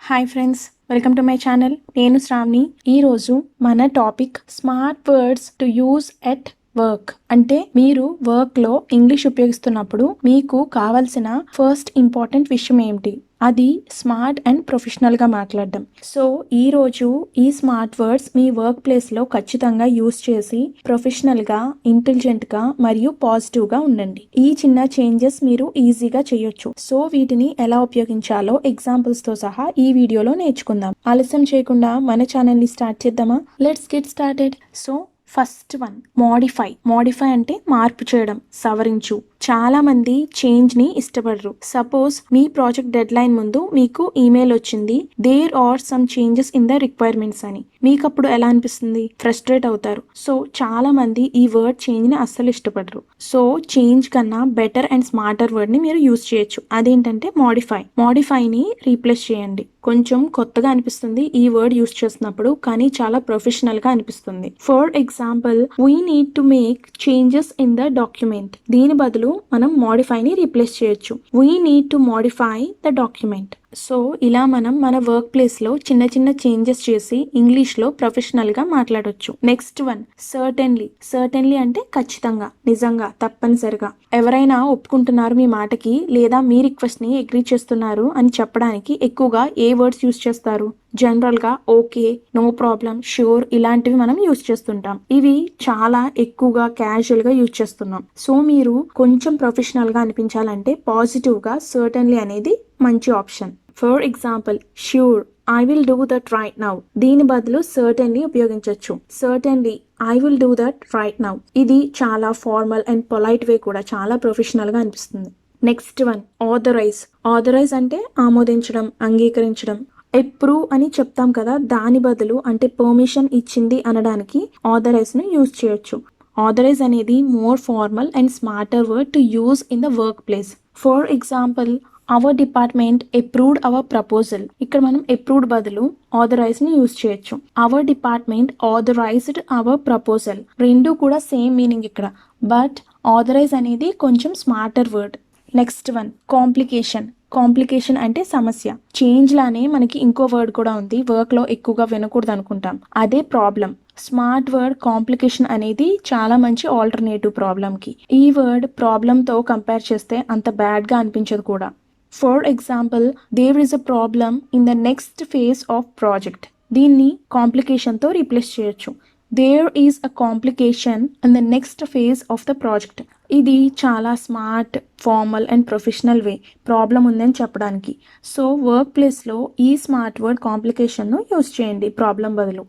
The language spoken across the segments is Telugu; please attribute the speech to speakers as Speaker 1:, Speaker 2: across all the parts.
Speaker 1: Hi friends, welcome to my channel. నేను శ్రావణి. ఈరోజు మన topic smart words to use at work. అంటే మీరు వర్క్లో ఇంగ్లీష్ ఉపయోగిస్తున్నప్పుడు మీకు కావాల్సిన ఫస్ట్ ఇంపార్టెంట్ విషయం ఏమిటి, అది స్మార్ట్ అండ్ ప్రొఫెషనల్గా మాట్లాడడం. సో ఈరోజు ఈ స్మార్ట్ వర్డ్స్ మీ వర్క్ ప్లేస్లో ఖచ్చితంగా యూజ్ చేసి ప్రొఫెషనల్గా, ఇంటెలిజెంట్గా మరియు పాజిటివ్గా ఉండండి. ఈ చిన్న చేంజెస్ మీరు ఈజీగా చేయొచ్చు. సో వీటిని ఎలా ఉపయోగించాలో ఎగ్జాంపుల్స్తో సహా ఈ వీడియోలో నేర్చుకుందాం. ఆలస్యం చేయకుండా మన ఛానల్ని స్టార్ట్ చేద్దామా? Let's get started. So first one, modify. Modify అంటే మార్పు చేయడం, సవరించు. చాలా మంది చేంజ్ ని ఇష్టపడరు. సపోజ్ మీ ప్రాజెక్ట్ డెడ్ లైన్ ముందు మీకు ఈమెయిల్ వచ్చింది, there are some changes in the requirements అని. మీకు అప్పుడు ఎలా అనిపిస్తుంది? ఫ్రస్ట్రేట్ అవుతారు. సో చాలా మంది ఈ వర్డ్ చేంజ్ ని అస్సలు ఇష్టపడరు. సో చేంజ్ కన్నా బెటర్ అండ్ స్మార్టర్ వర్డ్ ని మీరు యూజ్ చేయొచ్చు. అదేంటంటే మోడిఫై. మోడిఫైని రీప్లేస్ చేయండి. కొంచెం కొత్తగా అనిపిస్తుంది ఈ వర్డ్ యూజ్ చేస్తున్నప్పుడు, కానీ చాలా ప్రొఫెషనల్ గా అనిపిస్తుంది. For example, we need to make changes in the document. దీని బదులు మనం మోడిఫైని రీప్లేస్ చేయొచ్చు. We need to modify the document. So ఇలా మనం మన వర్క్ ప్లేస్ లో చిన్న చిన్న చేంజెస్ చేసి ఇంగ్లీష్ లో ప్రొఫెషనల్ గా మాట్లాడొచ్చు. Next one, certainly. సర్టెన్లీ అంటే ఖచ్చితంగా, నిజంగా, తప్పనిసరిగా. ఎవరైనా ఒప్పుకుంటున్నారు మీ మాటకి, లేదా మీ రిక్వెస్ట్ ని అగ్రీ చేస్తున్నారు అని చెప్పడానికి ఎక్కువగా ఏ వర్డ్స్ యూజ్ చేస్తారు? జనరల్ గా ఓకే, నో ప్రాబ్లం, ష్యూర్ ఇలాంటివి మనం యూజ్ చేస్తుంటాం. ఇవి చాలా ఎక్కువగా క్యాజువల్ గా యూజ్ చేస్తున్నాం. సో మీరు కొంచెం ప్రొఫెషనల్ గా అనిపించాలంటే పాజిటివ్ గా సర్టెన్లీ అనేది మంచి option. For example, sure, I will do that right now. దీని బదులు సర్టెన్లీ ఉపయోగించవచ్చు. Certainly, I will do that right now. ఇది చాలా ఫార్మల్ అండ్ పొలైట్ వే, కూడా చాలా ప్రొఫెషనల్ గా అనిపిస్తుంది. Next one, authorise. ఆథరైజ్ అంటే ఆమోదించడం, అంగీకరించడం. అప్రూవ్ అని చెప్తాం కదా, దాని బదులు అంటే పర్మిషన్ ఇచ్చింది అనడానికి ఆథరైజ్ ను యూజ్ చేయొచ్చు. ఆథరైజ్ అనేది more formal and smarter word to use in the workplace. For example, our department approved our proposal. ఇక్కడ మనం అప్రూవ్డ్ బదులు ఆథరైజ్ ని యూజ్ చేయొచ్చు. Our department authorized our proposal. రెండు కూడా సేమ్ మీనింగ్ ఇక్కడ, బట్ ఆథరైజ్ అనేది కొంచెం smarter word. Next one, complication. Complication అంటే సమస్య. చేంజ్ లానే మనకి ఇంకో వర్డ్ కూడా ఉంది, వర్క్ లో ఎక్కువగా వినకూడదు అనుకుంటాం, అదే ప్రాబ్లం. స్మార్ట్ వర్డ్ కాంప్లికేషన్ అనేది చాలా మంచి ఆల్టర్నేటివ్ ప్రాబ్లం కి. ఈ వర్డ్ ప్రాబ్లం తో కంపేర్ చేస్తే అంత బ్యాడ్ గా అనిపించదు కూడా. For example, there is a problem in the next phase of project. దీన్ని కాంప్లికేషన్ తో రీప్లేస్ చేయొచ్చు. There is a complication in the next phase of the project. ఇది చాలా smart, formal and professional way problem ఉందని చెప్పడానికి. సో వర్క్ ప్లేస్లో ఈ స్మార్ట్ వర్డ్ కాంప్లికేషన్ను యూజ్ చేయండి ప్రాబ్లం బదులు.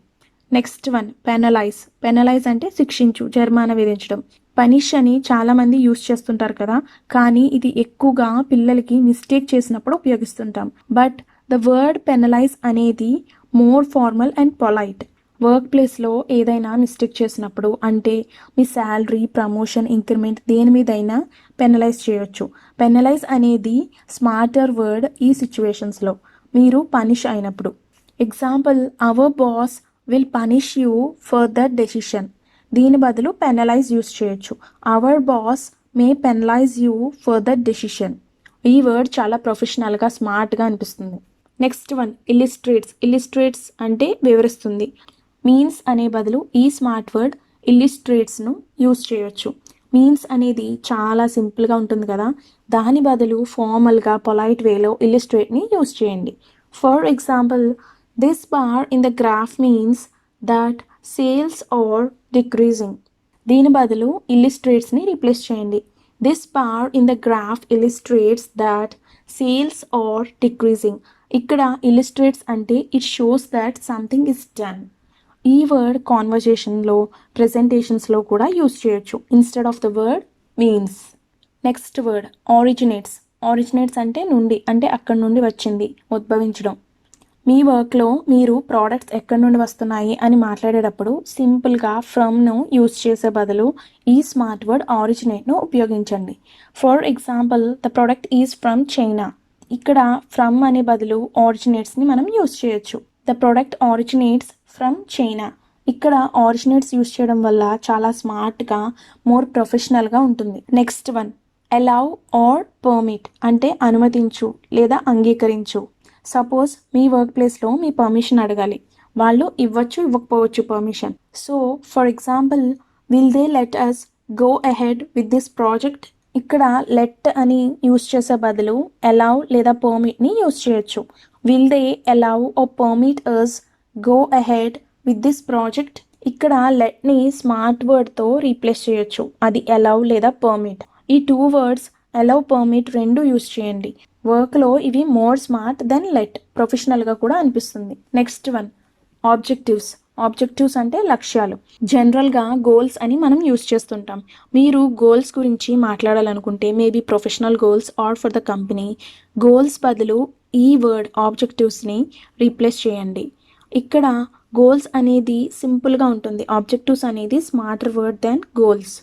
Speaker 1: Next one, penalize. పెనలైజ్ అంటే శిక్షించు, జరిమానా విధించడం. పనిష్ అని చాలా మంది యూజ్ చేస్తుంటారు కదా, కానీ ఇది ఎక్కువగా పిల్లలకి మిస్టేక్ చేసినప్పుడు ఉపయోగిస్తుంటాం. బట్ ద వర్డ్ పెనలైజ్ అనేది more formal and polite. Work ప్లేస్లో ఏదైనా మిస్టేక్ చేసినప్పుడు, అంటే మీ శాలరీ, ప్రమోషన్, ఇంక్రిమెంట్ దేని మీదైనా పెనలైజ్ చేయొచ్చు. పెనలైజ్ అనేది స్మార్టర్ వర్డ్ ఈ సిచ్యువేషన్స్లో, మీరు పనిష్ అయినప్పుడు. Example, our boss will punish you for that decision. దీని బదులు పెనలైజ్ యూస్ చేయొచ్చు. Our boss May penalise you for that decision. ఈ వర్డ్ చాలా ప్రొఫెషనల్గా, స్మార్ట్గా అనిపిస్తుంది. Next one, ఇల్లిస్ట్రేట్స్. ఇల్లిస్ట్రేట్స్ అంటే వివరిస్తుంది. మీన్స్ అనే బదులు ఈ స్మార్ట్ వర్డ్ ఇల్లిస్ట్రేట్స్ను యూజ్ చేయొచ్చు. మీన్స్ అనేది చాలా సింపుల్గా ఉంటుంది కదా, దాని బదులు ఫార్మల్గా, పొలైట్ వేలో ఇల్లిస్ట్రేట్ని యూజ్ చేయండి. For example, this bar in the graph means that sales are decreasing. దీని బదులు ఇల్లిస్ట్రేట్స్ని రీప్లేస్ చేయండి. This bar in the graph illustrates that sales are decreasing. ఇక్కడ ఇల్లిస్ట్రేట్స్ అంటే it shows that something is done. ఈ వర్డ్ కాన్వర్జేషన్లో, ప్రెజెంటేషన్స్లో కూడా యూజ్ చేయొచ్చు instead of the word means. Next word, originates. Originates అంటే నుండి, అంటే అక్కడి నుండి వచ్చింది, ఉద్భవించడం. మీ వర్క్లో మీరు ప్రోడక్ట్స్ ఎక్కడి నుండి వస్తున్నాయి అని మాట్లాడేటప్పుడు సింపుల్గా ఫ్రమ్ను యూజ్ చేసే బదులు ఈ స్మార్ట్ వర్డ్ ఆరిజినేట్ను ఉపయోగించండి. For example, the product is from China. ఇక్కడ ఫ్రమ్ అనే బదులు ఆరిజినేట్స్ని మనం యూజ్ చేయొచ్చు. The product originates from China. ఇక్కడ ఆరిజినేట్స్ యూజ్ చేయడం వల్ల చాలా స్మార్ట్గా, మోర్ ప్రొఫెషనల్గా ఉంటుంది. Next one, allow or permit అంటే అనుమతించు లేదా అంగీకరించు. సపోజ్ మీ వర్క్ ప్లేస్లో మీ పర్మిషన్ అడగాలి, వాళ్ళు ఇవ్వచ్చు ఇవ్వకపోవచ్చు permission. So for example, will they let us go ahead with this project. ఇక్కడ లెట్ అని యూస్ చేసే బదులు అలౌ లేదా పర్మిట్ని యూస్ చేయొచ్చు. Will they allow or permit us go ahead with this project. ఇక్కడ లెట్ని స్మార్ట్ వర్డ్తో రీప్లేస్ చేయొచ్చు, అది అలౌ లేదా పర్మిట్. ఈ 2 వర్డ్స్ అలౌ పర్మిట్ రెండు యూస్ చేయండి. వర్క్లో ఇవి మోర్ స్మార్ట్ దెన్ లెట్, ప్రొఫెషనల్గా కూడా అనిపిస్తుంది. Next one, objectives. ఆబ్జెక్టివ్స్ అంటే లక్ష్యాలు. జనరల్గా గోల్స్ అని మనం యూస్ చేస్తుంటాం. మీరు గోల్స్ గురించి మాట్లాడాలనుకుంటే maybe professional goals or for the company, goals బదులు ఈ వర్డ్ ఆబ్జెక్టివ్స్ని రీప్లేస్ చేయండి. ఇక్కడ గోల్స్ అనేది సింపుల్గా ఉంటుంది, ఆబ్జెక్టివ్స్ అనేది smarter word then goals.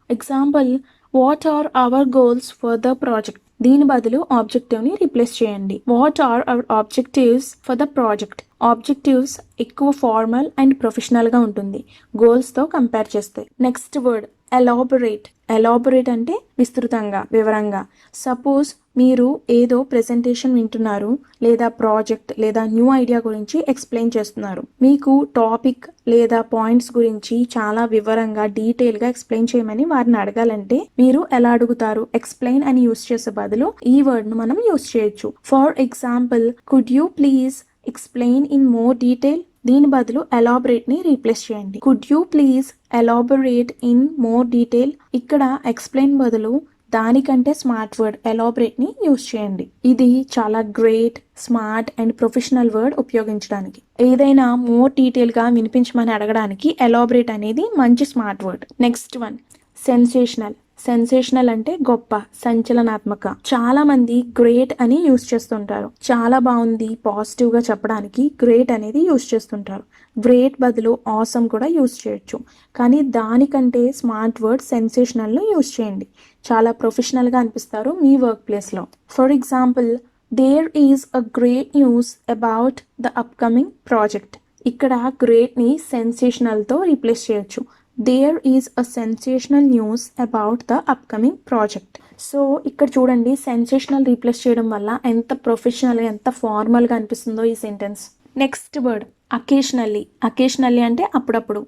Speaker 1: Example, what are our goals for the project. దీని బదులు ఆబ్జెక్టివ్ని రీప్లేస్ చేయండి. What are our objectives for the project. Objectives ఎక్కువ ఫార్మల్ అండ్ ప్రొఫెషనల్గా ఉంటుంది గోల్స్తో కంపేర్ చేస్తే. Next word elaborate. ఎలాబొరేట్ అంటే విస్తృతంగా, వివరంగా. సపోజ్ మీరు ఏదో ప్రెజెంటేషన్ వింటున్నారు, లేదా ప్రాజెక్ట్ లేదా న్యూ ఐడియా గురించి ఎక్స్ప్లెయిన్ చేస్తున్నారు. మీకు టాపిక్ లేదా పాయింట్స్ గురించి చాలా వివరంగా డీటెయిల్గా ఎక్స్ప్లెయిన్ చేయమని వారిని అడగాలంటే మీరు ఎలా అడుగుతారు? ఎక్స్ప్లెయిన్ అని యూస్ చేసే బదులు ఈ వర్డ్ను మనం యూస్ చేయొచ్చు. For example, could you please explain in more detail. దీని బదులు ఎలాబొరేట్ని రీప్లేస్ చేయండి. Could you please elaborate in more detail. ఇక్కడ ఎక్స్ప్లెయిన్ బదులు దానికంటే స్మార్ట్ వర్డ్ ఎలాబొరేట్ని యూస్ చేయండి. ఇది చాలా great, smart and professional word ఉపయోగించడానికి. ఏదైనా మోర్ డీటెయిల్గా వినిపించమని అడగడానికి ఎలాబొరేట్ అనేది మంచి smart word. Next one, sensational. Sensational అంటే గొప్ప, సంచలనాత్మక. చాలా మంది గ్రేట్ అని యూస్ చేస్తుంటారు. చాలా బాగుంది పాజిటివ్గా చెప్పడానికి గ్రేట్ అనేది యూస్ చేస్తుంటారు. గ్రేట్ బదులు ఆసమ్ కూడా యూస్ చేయొచ్చు. కానీ దానికంటే స్మార్ట్ వర్డ్ సెన్సేషనల్ను యూస్ చేయండి. చాలా ప్రొఫెషనల్గా అనిపిస్తారు మీ వర్క్ ప్లేస్లో. For example, there is a great news about the upcoming project. ఇక్కడ గ్రేట్ని సెన్సేషనల్తో రీప్లేస్ చేయొచ్చు. There is a sensational news about the upcoming project. So ఇక్కడ చూడండి, సెన్సేషనల్ రీప్లేస్ చేయడం వల్ల ఎంత ప్రొఫెషనల్గా, ఎంత ఫార్మల్గా అనిపిస్తుందో ఈ sentence. Next word occasionally. Occasionally అంటే అప్పుడప్పుడు.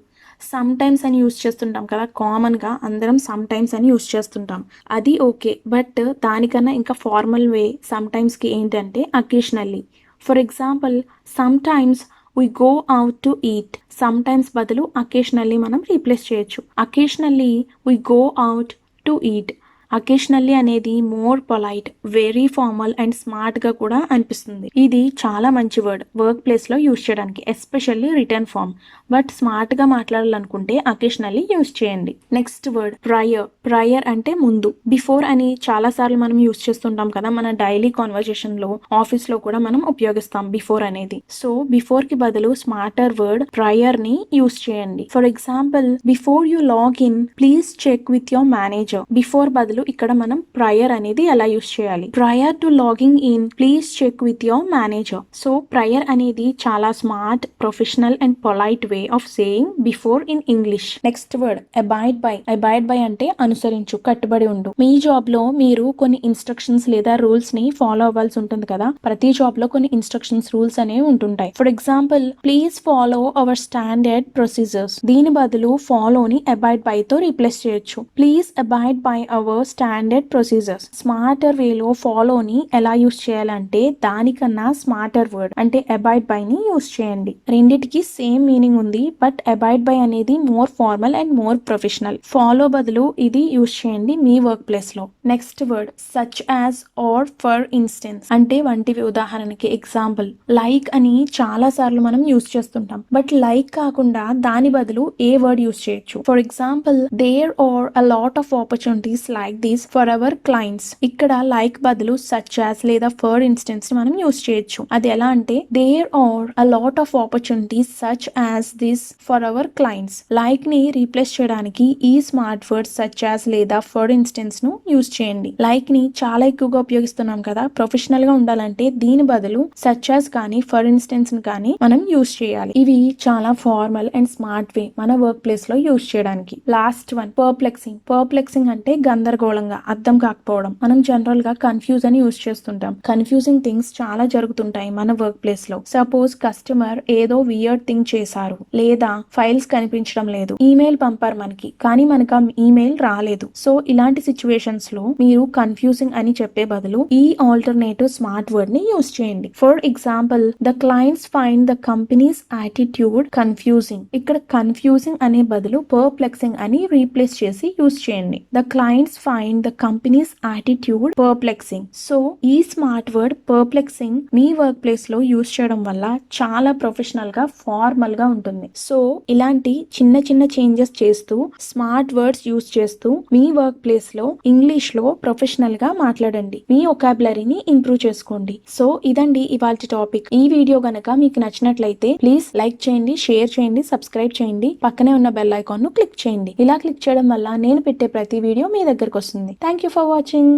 Speaker 1: సమ్ టైమ్స్ అని యూస్ చేస్తుంటాం కదా, కామన్గా అందరం సమ్ టైమ్స్ అని యూస్ చేస్తుంటాం. అది ఓకే, బట్ దానికన్నా ఇంకా ఫార్మల్ వే సమ్ టైమ్స్కి ఏంటంటే occasionally. For example, sometimes we go out to eat. Sometimes బదులు occasionally మనం రీప్లేస్ చేయొచ్చు. occasionally we go out to eat. Occasionally అనేది more polite, very formal and స్మార్ట్గా కూడా అనిపిస్తుంది. ఇది చాలా మంచి వర్డ్ వర్క్ ప్లేస్లో యూస్ చేయడానికి, ఎస్పెషల్లీ రిటర్న్ ఫార్మ్. బట్ స్మార్ట్గా మాట్లాడాలనుకుంటే అకేషనల్లీ యూస్ చేయండి. Next word prior. ప్రయర్ అంటే ముందు. బిఫోర్ అని చాలాసార్లు మనం యూస్ చేస్తుంటాం కదా, మన డైలీ కాన్వర్జేషన్లో, ఆఫీస్లో కూడా మనం ఉపయోగిస్తాం బిఫోర్ అనేది. సో బిఫోర్కి బదులు స్మార్టర్ వర్డ్ ప్రయర్ని యూస్ చేయండి. For example, before you log in please check with your manager. Before బదులు ఇక్కడ మనం ప్రయర్ అనేది ఎలా యూస్ చేయాలి? Prior to logging in please check with your manager. So prior అనేది చాలా smart, professional and polite way of saying before in English. Next word abide by. Abide by అంటే అనుసరించు, కట్టుబడి ఉండు. మీ జాబ్ లో మీరు కొన్ని ఇన్స్ట్రక్షన్స్ లేదా రూల్స్ ని ఫాలో అవ్వాల్సి ఉంటుంది కదా. ప్రతి జాబ్ లో కొన్ని ఇన్స్ట్రక్షన్స్, రూల్స్ అనేవి ఉంటుంటాయి. For example, please follow our standard procedures. దీని బదులు ఫాలోని అబైడ్ బై తో రీప్లేస్ చేయొచ్చు. Please abide by our standard procedures. Smarter వేలో ఫాలోని ఎలా యూస్ చేయాలంటే దానికన్నా స్మార్టర్ వర్డ్ అంటే అబైడ్ బై ని యూస్ చేయండి. రెండిటికి సేమ్ మీనింగ్ ఉంది, బట్ అబైడ్ బై అనేది more formal and more professional. Follow బదులు ఇది యూస్ చేయండి మీ వర్క్ ప్లేస్ లో. Next word such as or for instance అంటే వంటివి. ఉదాహరణకి ఎగ్జాంపుల్, లైక్ అని చాలా సార్లు మనం యూస్ చేస్తుంటాం, బట్ లైక్ కాకుండా దాని బదులు ఏ వర్డ్ యూస్ చేయొచ్చు? For example, there are a lot of opportunities like these for our clients. ఇక్కడ లైక్ బదులు సచ్ యాజ్ లేదా ఫర్ ఇన్స్టెన్స్ మనం యూస్ చేయొచ్చు. అది ఎలా అంటే, there are a lot of opportunities such as this for our clients. Like ని రీప్లేస్ చేయడానికి ఈ స్మార్ట్ వర్డ్ సచ్ యాజ్ లేదా ఫర్ ఇన్స్టెన్స్ ను యూస్ చేయండి. లైక్ ని చాలా ఎక్కువగా ఉపయోగిస్తున్నాం కదా, ప్రొఫెషనల్ గా ఉండాలంటే దీని బదులు సచ్ యాజ్ కానీ ఫర్ ఇన్స్టెన్స్ కానీ మనం యూస్ చేయాలి. ఇవి చాలా ఫార్మల్ అండ్ స్మార్ట్ వే మన వర్క్ ప్లేస్ లో యూస్ చేయడానికి. Last one perplexing. పర్ప్లెక్సింగ్ అంటే గందరగోళం, గందరగోళంగా, అర్థం కాకపోవడం. మనం జనరల్ గా కన్ఫ్యూజ్ అని యూజ్ చేస్తుంటాం. కన్ఫ్యూజింగ్ థింగ్స్ చాలా జరుగుతుంటాయి మన వర్క్ ప్లేస్ లో. సపోజ్ కస్టమర్ ఏదో వియర్డ్ థింగ్ చేశారు, లేదా ఫైల్స్ కనిపించడం లేదు, ఈమెయిల్ పంపారు మనకి, కానీ మనకు ఆ ఈమెయిల్ రాలేదు. సో ఇలాంటి సిచ్యువేషన్స్ లో మీరు కన్ఫ్యూజింగ్ అని చెప్పే బదులు ఈ ఆల్టర్నేటివ్ స్మార్ట్ వర్డ్ ని యూజ్ చేయండి. For example, the clients find the company's attitude confusing. ఇక్కడ కన్ఫ్యూజింగ్ అనే బదులు పర్ప్లెక్సింగ్ అని రీప్లేస్ చేసి యూజ్ చేయండి. The clients find the company's attitude perplexing. So ఈ స్మార్ట్ వర్డ్ పర్ప్లెక్సింగ్ మీ వర్క్ ప్లేస్ లో యూజ్ చేయడం వల్ల చాలా ప్రొఫెషనల్ గా, ఫార్మల్ గా ఉంటుంది. సో ఇలాంటి చిన్న చిన్న చేంజెస్ చేస్తూ, స్మార్ట్ వర్డ్స్ యూజ్ చేస్తూ మీ వర్క్ ప్లేస్ లో ఇంగ్లీష్ లో ప్రొఫెషనల్ గా మాట్లాడండి. మీ వొకాబులరీని ఇంప్రూవ్ చేసుకోండి. సో ఇదండి ఇవాల్టి టాపిక్. ఈ వీడియో గనక మీకు నచ్చినట్లయితే ప్లీజ్ లైక్ చేయండి, షేర్ చేయండి, సబ్స్క్రైబ్ చేయండి, పక్కనే ఉన్న బెల్ ఐకాన్ ను క్లిక్ చేయండి. ఇలా క్లిక్ చేయడం వల్ల నేను పెట్టే ప్రతి వీడియో మీ దగ్గరకు వస్తుంది. Thank you for watching.